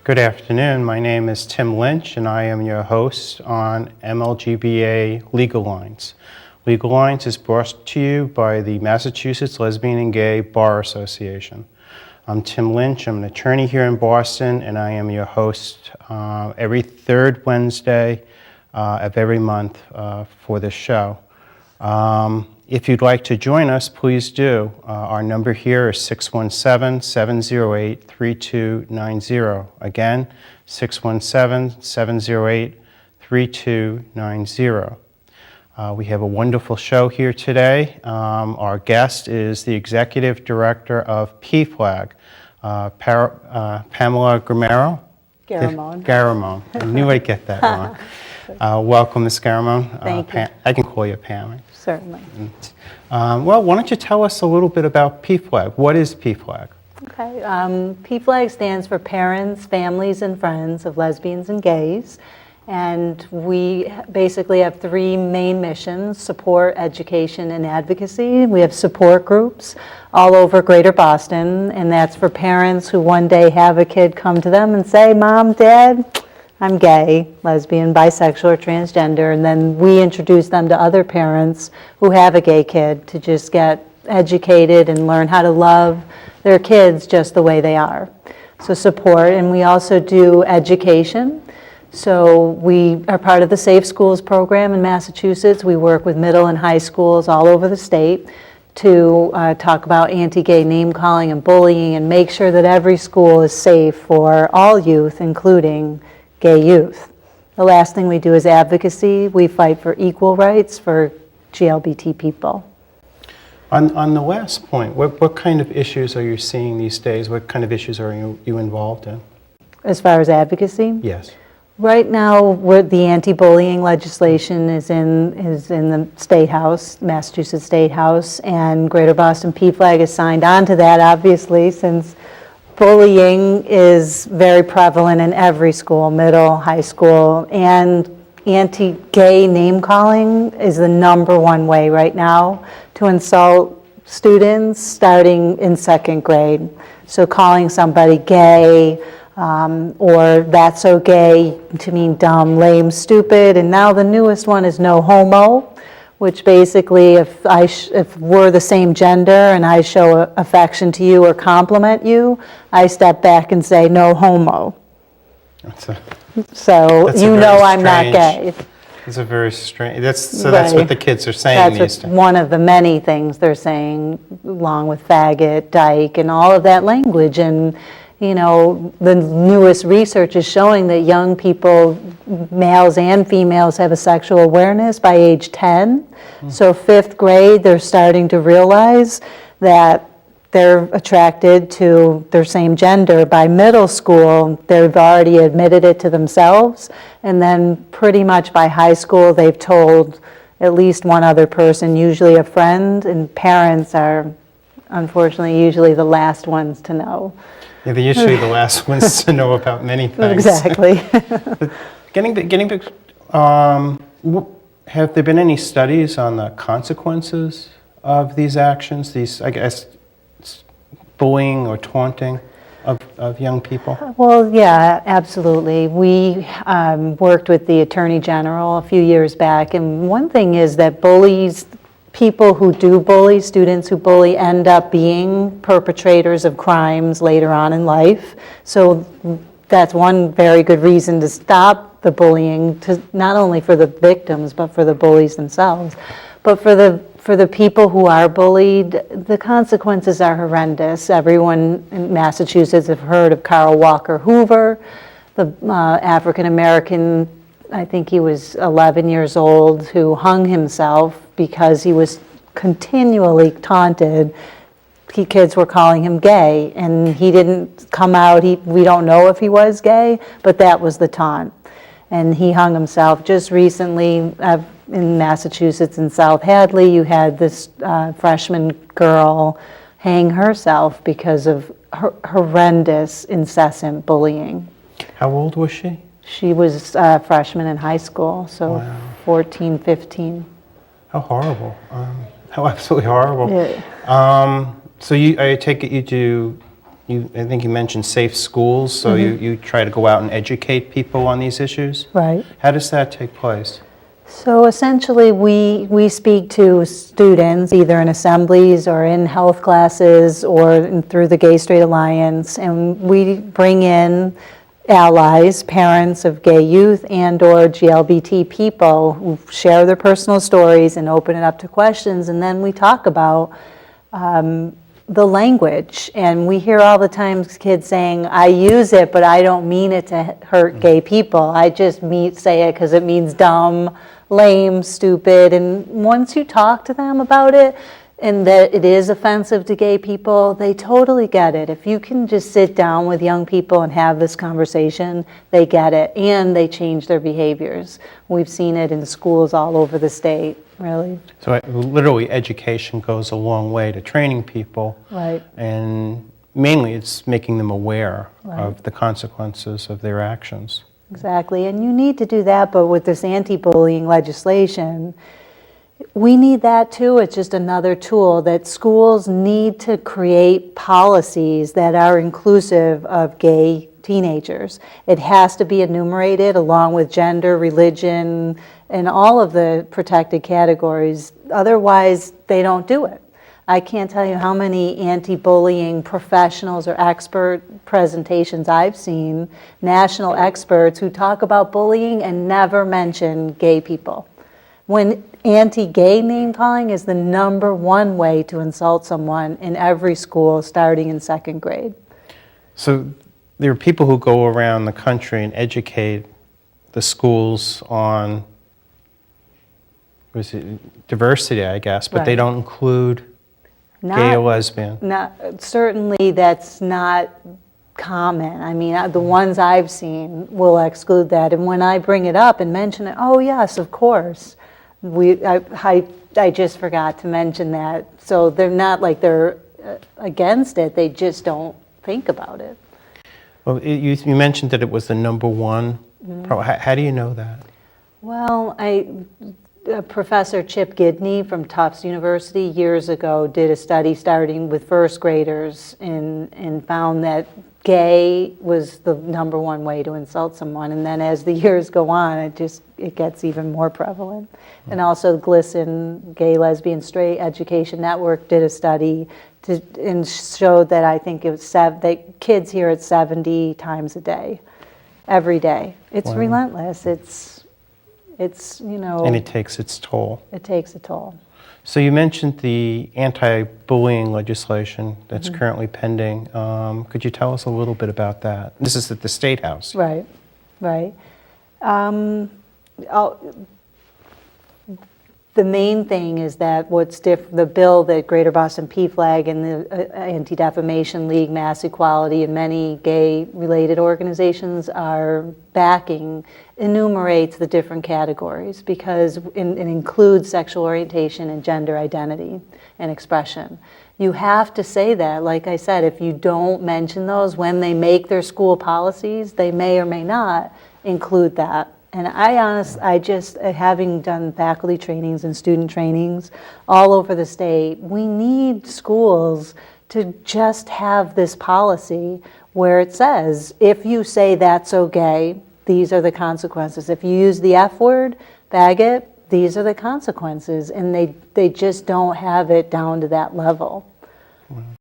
Good afternoon. My name is Tim Lynch, and I am your host on MLGBA Legal Lines. Legal Lines is brought to you by the Massachusetts Lesbian and Gay Bar Association. I'm Tim Lynch. I'm an attorney here in Boston, and I am your host every third Wednesday of every month for this show. If you'd like to join us, please do. Our number here is 617-708-3290. Again, 617-708-3290. We have a wonderful show here today. Our guest is the Executive Director of PFLAG, Pamela Garamone. Garamone. I knew I'd get that wrong. Welcome, Ms. Garamone. Thank you. I can call you Pam. Certainly. Well, why don't you tell us a little bit about PFLAG? What is PFLAG? Okay. PFLAG stands for Parents, Families, and Friends of Lesbians and Gays. And we basically have three main missions: support, education, and advocacy. We have support groups all over Greater Boston, and that's for parents who one day have a kid come to them and say, "Mom, Dad, I'm gay, lesbian, bisexual, or transgender," and then we introduce them to other parents who have a gay kid to just get educated and learn how to love their kids just the way they are. So support, and we also do education. So we are part of the Safe Schools program in Massachusetts. We work with middle and high schools all over the state to talk about anti-gay name-calling and bullying and make sure that every school is safe for all youth, including gay youth. The last thing we do is advocacy. We fight for equal rights for GLBT people. On the last point, what kind of issues are you seeing these days? What kind of issues are you involved in? As far as advocacy? Yes. Right now, the anti-bullying legislation is in the State House, Massachusetts State House, and Greater Boston PFLAG has signed on to that, obviously, since bullying is very prevalent in every school, middle, high school, and anti-gay name-calling is the number one way right now to insult students starting in second grade. So calling somebody gay, or that's so gay to mean dumb, lame, stupid, and now the newest one is no homo, which basically if we're the same gender and I show affection to you or compliment you, I step back and say no homo. So you know I'm not gay. It's a very strange, that's what the kids are saying these days. That's one of the many things they're saying, along with faggot, dyke, and all of that language. And you know, the newest research is showing that young people, males and females, have a sexual awareness by age 10. So fifth grade, they're starting to realize that they're attracted to their same gender. By middle school, they've already admitted it to themselves. And then pretty much by high school, they've told at least one other person, usually a friend, and parents are, unfortunately, usually the last ones to know. Yeah, they're usually the last ones to know about many things. Exactly. Getting back, have there been any studies on the consequences of these actions, these, I guess, bullying or taunting of young people? Well, yeah, absolutely. We worked with the Attorney General a few years back, and one thing is that people who do bully, students who bully, end up being perpetrators of crimes later on in life. So that's one very good reason to stop the bullying, not only for the victims, but for the bullies themselves. But for the people who are bullied, the consequences are horrendous. Everyone in Massachusetts have heard of Carl Walker Hoover, the African-American, I think he was 11 years old, who hung himself because he was continually taunted. Kids were calling him gay, and he didn't come out. We don't know if he was gay, but that was the taunt. And he hung himself. Just recently in Massachusetts, in South Hadley, you had this freshman girl hang herself because of horrendous, incessant bullying. How old was she? She was a freshman in high school, so wow. 14, 15. How horrible. How absolutely horrible. Yeah. So I take it you do I think you mentioned safe schools, so you try to go out and educate people on these issues? Right. How does that take place? So essentially, we speak to students either in assemblies or in health classes or through the Gay Straight Alliance, and we bring in allies, parents of gay youth and or GLBT people who share their personal stories and open it up to questions, and then we talk about the language. And we hear all the time kids saying, I use it, but I don't mean it to hurt gay people. I just say it because it means dumb, lame, stupid. And once you talk to them about it, and that it is offensive to gay people, they totally get it. If you can just sit down with young people and have this conversation, they get it, and they change their behaviors. We've seen it in schools all over the state, really. So literally, education goes a long way to training people. Right. And mainly it's making them aware Right. of the consequences of their actions. Exactly, and you need to do that, but with this anti-bullying legislation, we need that too. It's just another tool that schools need to create policies that are inclusive of gay teenagers. It has to be enumerated along with gender, religion, and all of the protected categories. Otherwise, they don't do it. I can't tell you how many anti-bullying professionals or expert presentations I've seen, national experts who talk about bullying and never mention gay people. When anti-gay name-calling is the #1 way to insult someone in every school starting in 2nd grade. So there are people who go around the country and educate the schools on diversity, I guess, but they Right. don't include gay or lesbian. Certainly that's not common. I mean, the ones I've seen will exclude that. And when I bring it up and mention it, oh yes, of course. I just forgot to mention that. So they're not like they're against it, they just don't think about it. Well, you mentioned that it was the #1. How do you know that? Well, Professor Chip Gidney from Tufts University years ago did a study starting with 1st graders and found that gay was the #1 way to insult someone. And then as the years go on, it gets even more prevalent. And also GLSEN, Gay, Lesbian, Straight Education Network, did a study and showed that I think it was that kids hear it 70 times a day, every day. It's Wow. relentless. It's, you know. And it takes its toll. It takes a toll. So you mentioned the anti-bullying legislation that's currently pending. Could you tell us a little bit about that? This is at the State House. Right, right. The main thing is that the bill that Greater Boston PFLAG and the Anti-Defamation League, Mass Equality, and many gay-related organizations are backing enumerates the different categories because it includes sexual orientation and gender identity and expression. You have to say that, like I said, if you don't mention those when they make their school policies, they may or may not include that. And I just, having done faculty trainings and student trainings all over the state, we need schools to just have this policy where it says, if you say that's okay, these are the consequences. If you use the F word, faggot, these are the consequences. And they just don't have it down to that level.